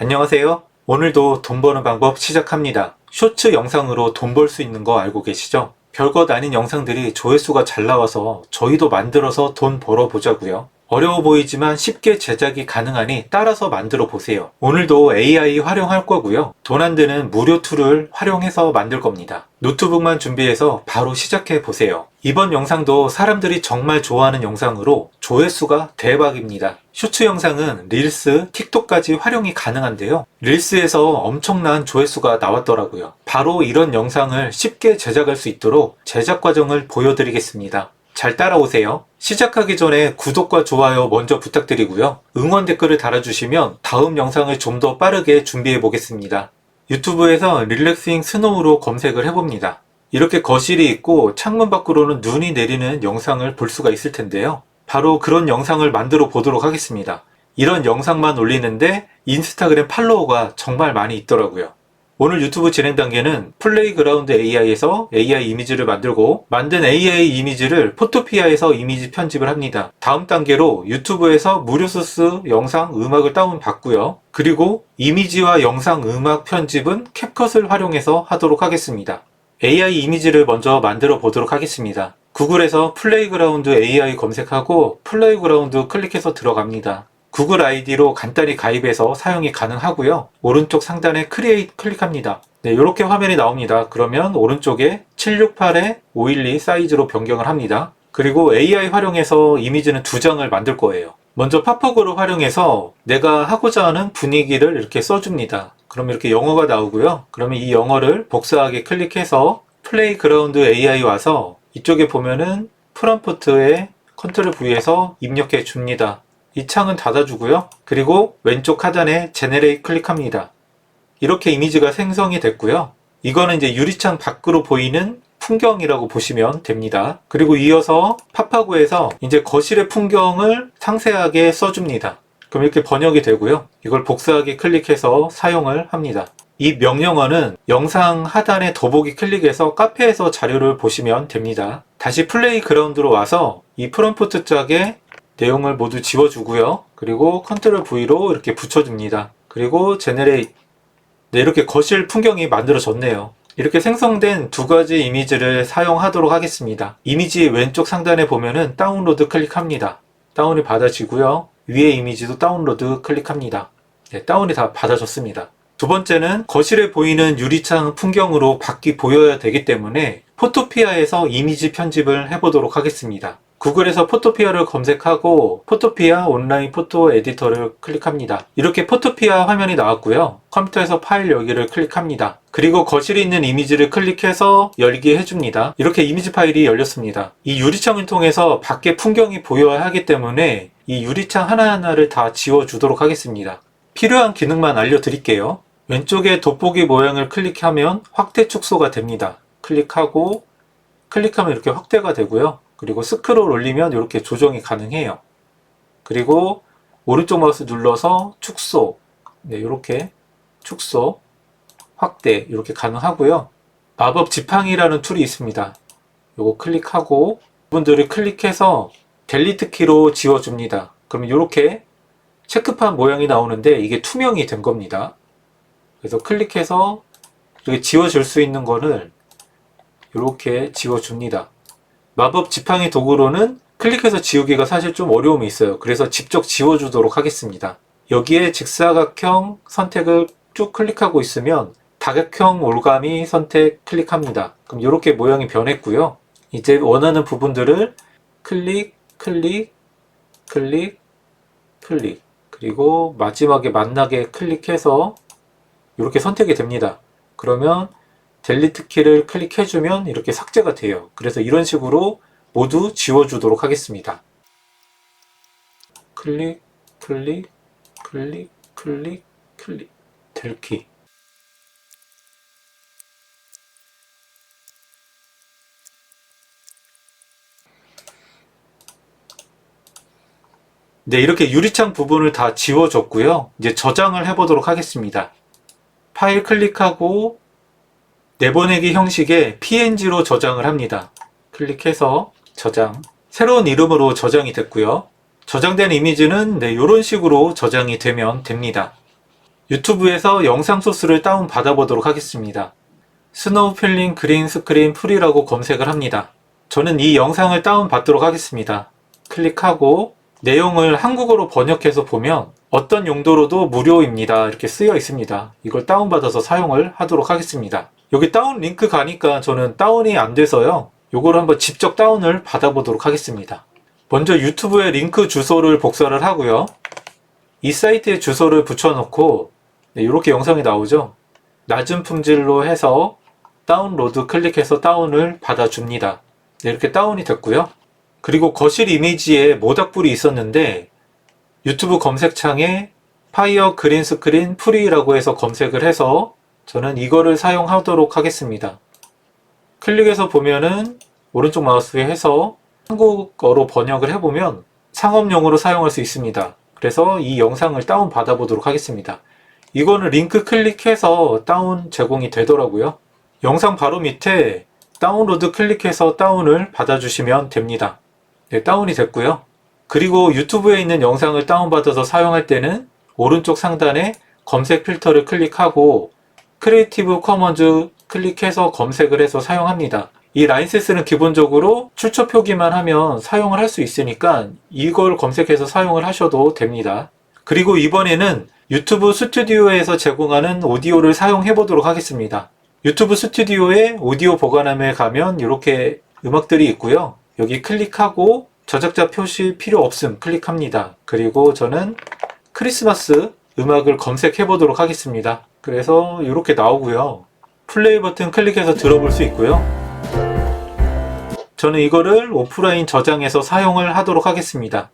안녕하세요. 오늘도 돈 버는 방법 시작합니다. 쇼츠 영상으로 돈 벌 수 있는 거 알고 계시죠? 별것 아닌 영상들이 조회수가 잘 나와서 저희도 만들어서 돈 벌어 보자고요. 어려워 보이지만 쉽게 제작이 가능하니 따라서 만들어 보세요. 오늘도 AI 활용할 거고요. 돈 안 드는 무료 툴을 활용해서 만들 겁니다. 노트북만 준비해서 바로 시작해 보세요. 이번 영상도 사람들이 정말 좋아하는 영상으로 조회수가 대박입니다. 쇼츠 영상은 릴스, 틱톡까지 활용이 가능한데요. 릴스에서 엄청난 조회수가 나왔더라고요. 바로 이런 영상을 쉽게 제작할 수 있도록 제작 과정을 보여드리겠습니다. 잘 따라오세요. 시작하기 전에 구독과 좋아요 먼저 부탁드리고요. 응원 댓글을 달아주시면 다음 영상을 좀 더 빠르게 준비해 보겠습니다. 유튜브에서 릴렉싱 스노우로 검색을 해봅니다. 이렇게 거실이 있고 창문 밖으로는 눈이 내리는 영상을 볼 수가 있을 텐데요. 바로 그런 영상을 만들어 보도록 하겠습니다. 이런 영상만 올리는데 인스타그램 팔로워가 정말 많이 있더라고요. 오늘 유튜브 진행 단계는 플레이그라운드 AI에서 AI 이미지를 만들고 만든 AI 이미지를 포토피아에서 이미지 편집을 합니다. 다음 단계로 유튜브에서 무료 소스 영상, 음악을 다운받고요. 그리고 이미지와 영상, 음악 편집은 캡컷을 활용해서 하도록 하겠습니다. AI 이미지를 먼저 만들어 보도록 하겠습니다. 구글에서 플레이그라운드 AI 검색하고 플레이그라운드 클릭해서 들어갑니다. 구글 아이디로 간단히 가입해서 사용이 가능하고요. 오른쪽 상단에 크리에이트 클릭합니다. 네, 이렇게 화면이 나옵니다. 그러면 오른쪽에 768-512 사이즈로 변경을 합니다. 그리고 AI 활용해서 이미지는 2장을 만들 거예요. 먼저 팝업으로 활용해서 내가 하고자 하는 분위기를 이렇게 써줍니다. 그럼 이렇게 영어가 나오고요. 그러면 이 영어를 복사하기 클릭해서 플레이그라운드 AI 와서 이쪽에 보면은 프롬프트에 컨트롤 V에서 입력해 줍니다. 이 창은 닫아주고요. 그리고 왼쪽 하단에 제네레이트 클릭합니다. 이렇게 이미지가 생성이 됐고요. 이거는 이제 유리창 밖으로 보이는 풍경이라고 보시면 됩니다. 그리고 이어서 팝하고에서 이제 거실의 풍경을 상세하게 써줍니다. 그럼 이렇게 번역이 되고요. 이걸 복사하기 클릭해서 사용을 합니다. 이 명령어는 영상 하단에 더보기 클릭해서 카페에서 자료를 보시면 됩니다. 다시 플레이그라운드로 와서 이 프롬프트 짝에 내용을 모두 지워주고요. 그리고 컨트롤 V로 이렇게 붙여줍니다. 그리고 제네레이트. 네, 이렇게 거실 풍경이 만들어졌네요. 이렇게 생성된 2가지 이미지를 사용하도록 하겠습니다. 이미지 왼쪽 상단에 보면은 다운로드 클릭합니다. 다운이 받아지고요. 위에 이미지도 다운로드 클릭합니다. 네, 다운이 다 받아졌습니다. 두 번째는 거실에 보이는 유리창 풍경으로 밖이 보여야 되기 때문에 포토피아에서 이미지 편집을 해보도록 하겠습니다. 구글에서 포토피아를 검색하고 포토피아 온라인 포토 에디터를 클릭합니다. 이렇게 포토피아 화면이 나왔고요. 컴퓨터에서 파일 열기를 클릭합니다. 그리고 거실에 있는 이미지를 클릭해서 열기 해줍니다. 이렇게 이미지 파일이 열렸습니다. 이 유리창을 통해서 밖에 풍경이 보여야 하기 때문에 이 유리창 하나하나를 다 지워주도록 하겠습니다. 필요한 기능만 알려드릴게요. 왼쪽에 돋보기 모양을 클릭하면 확대 축소가 됩니다. 클릭하고 클릭하면 이렇게 확대가 되고요. 그리고 스크롤 올리면 이렇게 조정이 가능해요. 그리고 오른쪽 마우스 눌러서 축소, 네, 이렇게 축소, 확대 이렇게 가능하고요. 마법 지팡이라는 툴이 있습니다. 이거 클릭하고 부분들을 클릭해서 델리트 키로 지워줍니다. 그러면 이렇게 체크판 모양이 나오는데 이게 투명이 된 겁니다. 그래서 클릭해서 이렇게 지워질 수 있는 거를 이렇게 지워줍니다. 마법 지팡이 도구로는 클릭해서 지우기가 사실 좀 어려움이 있어요. 그래서 직접 지워주도록 하겠습니다. 여기에 직사각형 선택을 쭉 클릭하고 있으면 다각형 올가미 선택 클릭합니다. 그럼 이렇게 모양이 변했고요. 이제 원하는 부분들을 클릭, 클릭, 클릭, 클릭, 그리고 마지막에 만나게 클릭해서 이렇게 선택이 됩니다. 그러면 델리트 키를 클릭해주면 이렇게 삭제가 돼요. 그래서 이런 식으로 모두 지워주도록 하겠습니다. 클릭, 클릭, 클릭, 클릭, 클릭, 델키. 네, 이렇게 유리창 부분을 다 지워줬고요. 이제 저장을 해보도록 하겠습니다. 파일 클릭하고 내보내기 형식의 PNG로 저장을 합니다. 클릭해서 저장. 새로운 이름으로 저장이 됐고요. 저장된 이미지는 이런 식으로 저장이 되면 됩니다. 유튜브에서 영상 소스를 다운 받아보도록 하겠습니다. 스노우 필링 그린 스크린 풀이라고 검색을 합니다. 저는 이 영상을 다운 받도록 하겠습니다. 클릭하고 내용을 한국어로 번역해서 보면 어떤 용도로도 무료입니다 이렇게 쓰여 있습니다. 이걸 다운받아서 사용을 하도록 하겠습니다. 여기 다운 링크 가니까 저는 다운이 안 돼서요. 요거를 한번 직접 다운을 받아보도록 하겠습니다. 먼저 유튜브에 링크 주소를 복사를 하고요. 이 사이트에 주소를 붙여놓고 이렇게 영상이 나오죠. 낮은 품질로 해서 다운로드 클릭해서 다운을 받아줍니다. 이렇게 다운이 됐고요. 그리고 거실 이미지에 모닥불이 있었는데 유튜브 검색창에 파이어 그린 스크린 프리라고 해서 검색을 해서 저는 이거를 사용하도록 하겠습니다. 클릭해서 보면은 오른쪽 마우스에 해서 한국어로 번역을 해보면 상업용으로 사용할 수 있습니다. 그래서 이 영상을 다운 받아보도록 하겠습니다. 이거는 링크 클릭해서 다운 제공이 되더라고요. 영상 바로 밑에 다운로드 클릭해서 다운을 받아주시면 됩니다. 네, 다운이 됐고요. 그리고 유튜브에 있는 영상을 다운받아서 사용할 때는 오른쪽 상단에 검색 필터를 클릭하고 크리에이티브 커먼즈 클릭해서 검색을 해서 사용합니다. 이 라이센스는 기본적으로 출처 표기만 하면 사용을 할 수 있으니까 이걸 검색해서 사용을 하셔도 됩니다. 그리고 이번에는 유튜브 스튜디오에서 제공하는 오디오를 사용해 보도록 하겠습니다. 유튜브 스튜디오에 오디오 보관함에 가면 이렇게 음악들이 있고요. 여기 클릭하고 저작자 표시 필요 없음 클릭합니다. 그리고 저는 크리스마스 음악을 검색해 보도록 하겠습니다. 그래서 이렇게 나오고요. 플레이 버튼 클릭해서 들어볼 수 있고요. 저는 이거를 오프라인 저장해서 사용을 하도록 하겠습니다.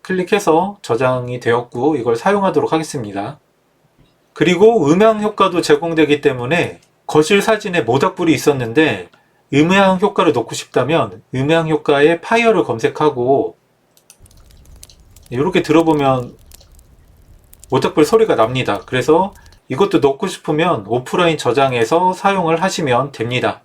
클릭해서 저장이 되었고 이걸 사용하도록 하겠습니다. 그리고 음향 효과도 제공되기 때문에 거실 사진에 모닥불이 있었는데 음향 효과를 넣고 싶다면 음향 효과에 파이어를 검색하고 이렇게 들어보면 모닥불 소리가 납니다. 그래서 이것도 넣고 싶으면 오프라인 저장해서 사용을 하시면 됩니다.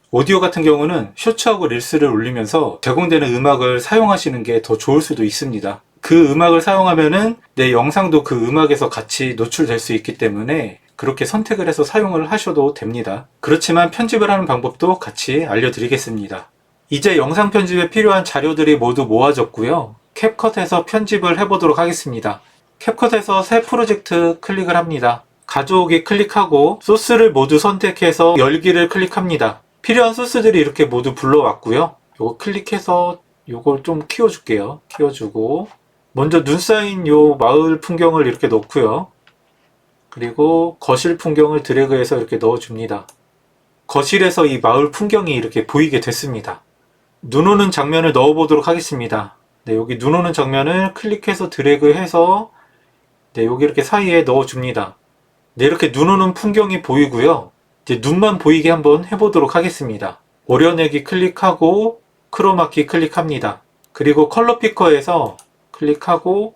오디오 같은 경우는 쇼츠하고 릴스를 올리면서 제공되는 음악을 사용하시는 게 더 좋을 수도 있습니다. 그 음악을 사용하면은 내 영상도 그 음악에서 같이 노출될 수 있기 때문에 그렇게 선택을 해서 사용을 하셔도 됩니다. 그렇지만 편집을 하는 방법도 같이 알려드리겠습니다. 이제 영상 편집에 필요한 자료들이 모두 모아졌고요. 캡컷에서 편집을 해보도록 하겠습니다. 캡컷에서 새 프로젝트 클릭을 합니다. 가져오기 클릭하고 소스를 모두 선택해서 열기를 클릭합니다. 필요한 소스들이 이렇게 모두 불러왔고요. 요거 클릭해서 요걸 좀 키워줄게요. 키워주고 먼저 눈 쌓인 요 마을 풍경을 이렇게 넣고요. 그리고 거실 풍경을 드래그해서 이렇게 넣어줍니다. 거실에서 이 마을 풍경이 이렇게 보이게 됐습니다. 눈 오는 장면을 넣어보도록 하겠습니다. 네, 여기 눈 오는 장면을 클릭해서 드래그해서 네, 여기 이렇게 사이에 넣어줍니다. 네, 이렇게 눈 오는 풍경이 보이고요. 이제 눈만 보이게 한번 해보도록 하겠습니다. 오려내기 클릭하고 크로마키 클릭합니다. 그리고 컬러 피커에서 클릭하고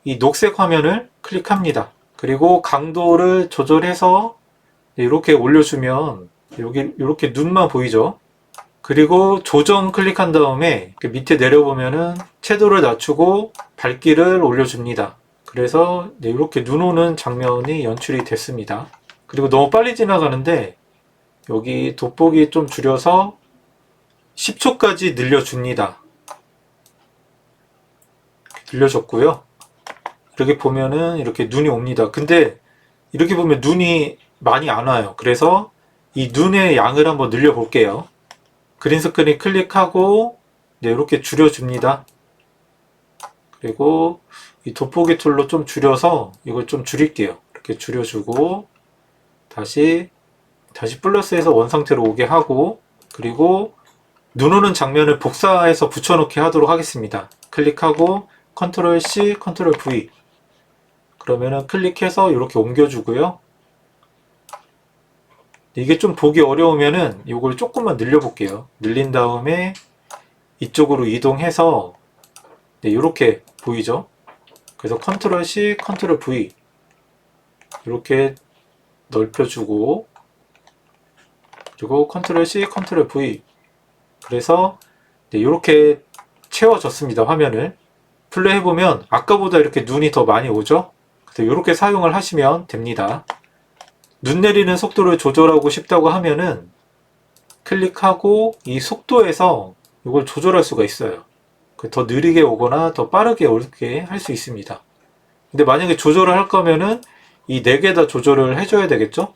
이 녹색 화면을 클릭합니다. 그리고 강도를 조절해서 이렇게 올려주면 여기 이렇게 눈만 보이죠. 그리고 조정 클릭한 다음에 밑에 내려보면은 채도를 낮추고 밝기를 올려줍니다. 그래서 이렇게 눈 오는 장면이 연출이 됐습니다. 그리고 너무 빨리 지나가는데 여기 돋보기 좀 줄여서 10초까지 늘려줍니다. 늘려줬고요. 이렇게 보면은 이렇게 눈이 옵니다. 근데 이렇게 보면 눈이 많이 안 와요. 그래서 이 눈의 양을 한번 늘려 볼게요. 그린 스크린 클릭하고 네, 이렇게 줄여줍니다. 그리고 이 돋보기 툴로 좀 줄여서 이걸 좀 줄일게요. 이렇게 줄여주고 다시 플러스해서 원상태로 오게 하고 그리고 눈 오는 장면을 복사해서 붙여넣기 하도록 하겠습니다. 클릭하고 컨트롤 C, 컨트롤 V 그러면은 클릭해서 이렇게 옮겨주고요. 이게 좀 보기 어려우면은 이걸 조금만 늘려볼게요. 늘린 다음에 이쪽으로 이동해서 네, 이렇게 보이죠? 그래서 컨트롤 C, 컨트롤 V 이렇게 넓혀주고 그리고 컨트롤 C, 컨트롤 V 그래서 네, 이렇게 채워졌습니다. 화면을 플레이 해보면 아까보다 이렇게 눈이 더 많이 오죠? 그래서 이렇게 사용을 하시면 됩니다. 눈 내리는 속도를 조절하고 싶다고 하면은 클릭하고 이 속도에서 이걸 조절할 수가 있어요. 더 느리게 오거나 더 빠르게 오게 할 수 있습니다. 근데 만약에 조절을 할 거면은 이 4개 다 조절을 해줘야 되겠죠?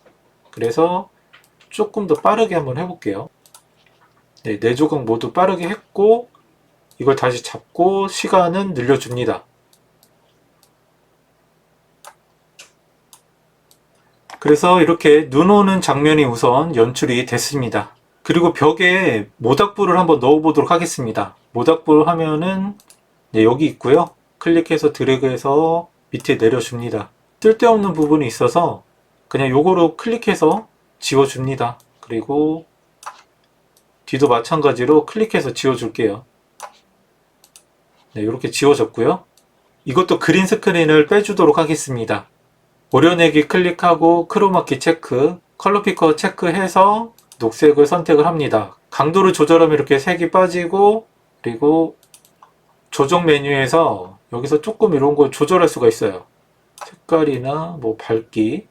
그래서 조금 더 빠르게 한번 해볼게요. 네, 4조각 모두 빠르게 했고 이걸 다시 잡고 시간은 늘려줍니다. 그래서 이렇게 눈 오는 장면이 우선 연출이 됐습니다. 그리고 벽에 모닥불을 한번 넣어 보도록 하겠습니다. 모닥불 화면은 네, 여기 있고요. 클릭해서 드래그해서 밑에 내려줍니다. 쓸데없는 부분이 있어서 그냥 요거로 클릭해서 지워줍니다. 그리고 뒤도 마찬가지로 클릭해서 지워줄게요. 네, 이렇게 지워졌고요. 이것도 그린 스크린을 빼주도록 하겠습니다. 오려내기 클릭하고 크로마키 체크, 컬러 피커 체크해서 녹색을 선택을 합니다. 강도를 조절하면 이렇게 색이 빠지고, 그리고 조정 메뉴에서 여기서 조금 이런 걸 조절할 수가 있어요. 색깔이나 뭐 밝기,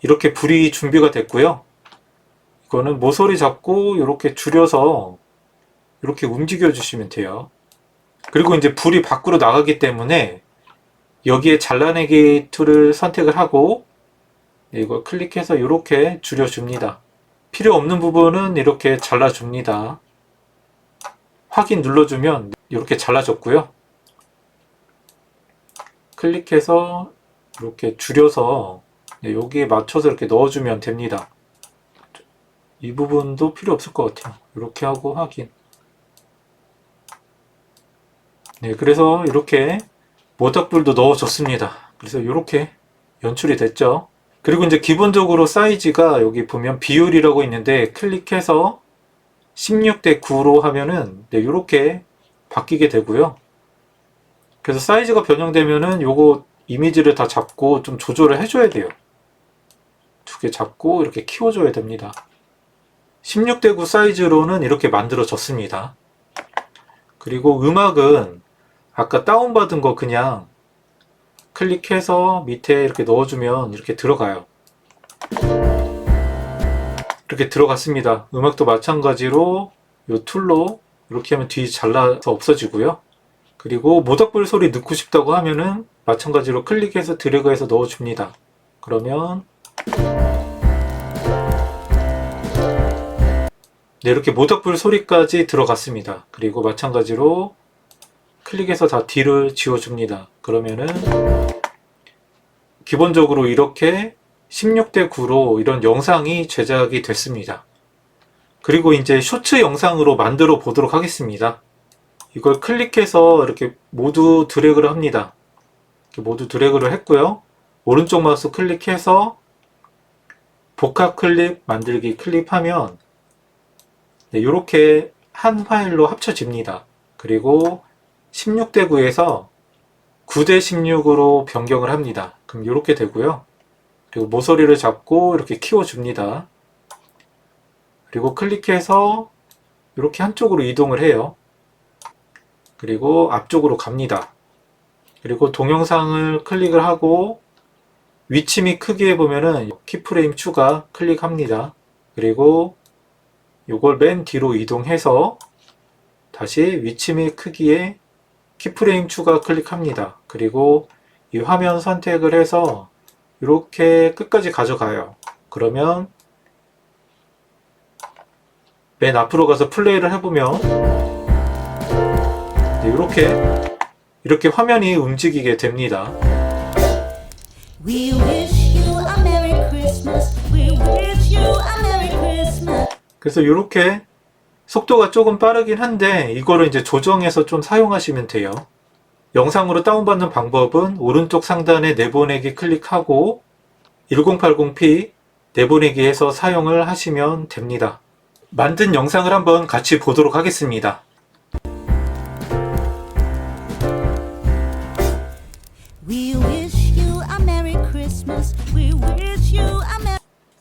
이렇게 불이 준비가 됐고요. 이거는 모서리 잡고 이렇게 줄여서 이렇게 움직여 주시면 돼요. 그리고 이제 불이 밖으로 나가기 때문에 여기에 잘라내기 툴을 선택을 하고 이걸 클릭해서 이렇게 줄여줍니다. 필요 없는 부분은 이렇게 잘라줍니다. 확인 눌러주면 이렇게 잘라졌고요. 클릭해서 이렇게 줄여서 여기에 맞춰서 이렇게 넣어주면 됩니다. 이 부분도 필요 없을 것 같아요. 이렇게 하고 확인. 네, 그래서 이렇게 모닥불도 넣어줬습니다. 그래서 이렇게 연출이 됐죠. 그리고 이제 기본적으로 사이즈가 여기 보면 비율이라고 있는데 클릭해서 16대 9로 하면은 네, 이렇게 바뀌게 되고요. 그래서 사이즈가 변형되면은 요거 이미지를 다 잡고 좀 조절을 해줘야 돼요. 2개 잡고 이렇게 키워줘야 됩니다. 16대 9 사이즈로는 이렇게 만들어졌습니다. 그리고 음악은 아까 다운받은 거 그냥 클릭해서 밑에 이렇게 넣어주면 이렇게 들어가요. 이렇게 들어갔습니다. 음악도 마찬가지로 이 툴로 이렇게 하면 뒤 잘라서 없어지고요. 그리고 모닥불 소리 넣고 싶다고 하면은 마찬가지로 클릭해서 드래그해서 넣어줍니다. 그러면 네, 이렇게 모닥불 소리까지 들어갔습니다. 그리고 마찬가지로 클릭해서 다 뒤를 지워줍니다. 그러면은 기본적으로 이렇게 16대 9로 이런 영상이 제작이 됐습니다. 그리고 이제 쇼츠 영상으로 만들어 보도록 하겠습니다. 이걸 클릭해서 이렇게 모두 드래그를 합니다. 이렇게 모두 드래그를 했고요. 오른쪽 마우스 클릭해서 복합 클립 만들기 클릭하면 네, 이렇게 한 파일로 합쳐집니다. 그리고 16대 9에서 9대 16으로 변경을 합니다. 그럼 이렇게 되고요. 그리고 모서리를 잡고 이렇게 키워줍니다. 그리고 클릭해서 이렇게 한쪽으로 이동을 해요. 그리고 앞쪽으로 갑니다. 그리고 동영상을 클릭을 하고 위치 및 크기에 보면은 키프레임 추가 클릭합니다. 그리고 이걸 맨 뒤로 이동해서 다시 위치 및 크기에 키프레임 추가 클릭합니다. 그리고 이 화면 선택을 해서 이렇게 끝까지 가져가요. 그러면 맨 앞으로 가서 플레이를 해보면 이렇게 화면이 움직이게 됩니다. We wish you a Merry Christmas. We wish you a Merry Christmas. 그래서 이렇게 속도가 조금 빠르긴 한데 이거를 이제 조정해서 좀 사용하시면 돼요. 영상으로 다운받는 방법은 오른쪽 상단에 내보내기 클릭하고 1080p 내보내기해서 사용을 하시면 됩니다. 만든 영상을 한번 같이 보도록 하겠습니다.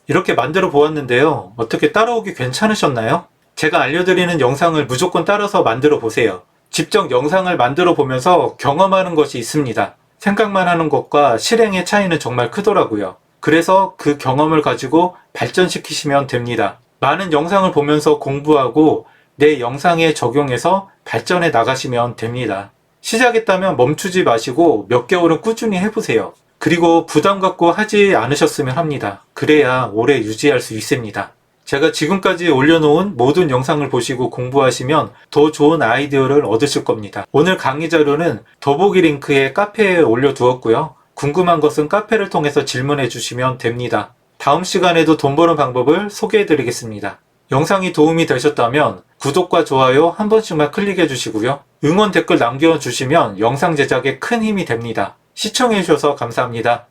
이렇게 만들어 보았는데요. 어떻게 따라오기 괜찮으셨나요? 제가 알려드리는 영상을 무조건 따라서 만들어 보세요. 직접 영상을 만들어 보면서 경험하는 것이 있습니다. 생각만 하는 것과 실행의 차이는 정말 크더라고요. 그래서 그 경험을 가지고 발전시키시면 됩니다. 많은 영상을 보면서 공부하고 내 영상에 적용해서 발전해 나가시면 됩니다. 시작했다면 멈추지 마시고 몇 개월은 꾸준히 해보세요. 그리고 부담 갖고 하지 않으셨으면 합니다. 그래야 오래 유지할 수 있습니다. 제가 지금까지 올려놓은 모든 영상을 보시고 공부하시면 더 좋은 아이디어를 얻으실 겁니다. 오늘 강의 자료는 더보기 링크에 카페에 올려두었고요. 궁금한 것은 카페를 통해서 질문해 주시면 됩니다. 다음 시간에도 돈 버는 방법을 소개해 드리겠습니다. 영상이 도움이 되셨다면 구독과 좋아요 한 번씩만 클릭해 주시고요. 응원 댓글 남겨주시면 영상 제작에 큰 힘이 됩니다. 시청해 주셔서 감사합니다.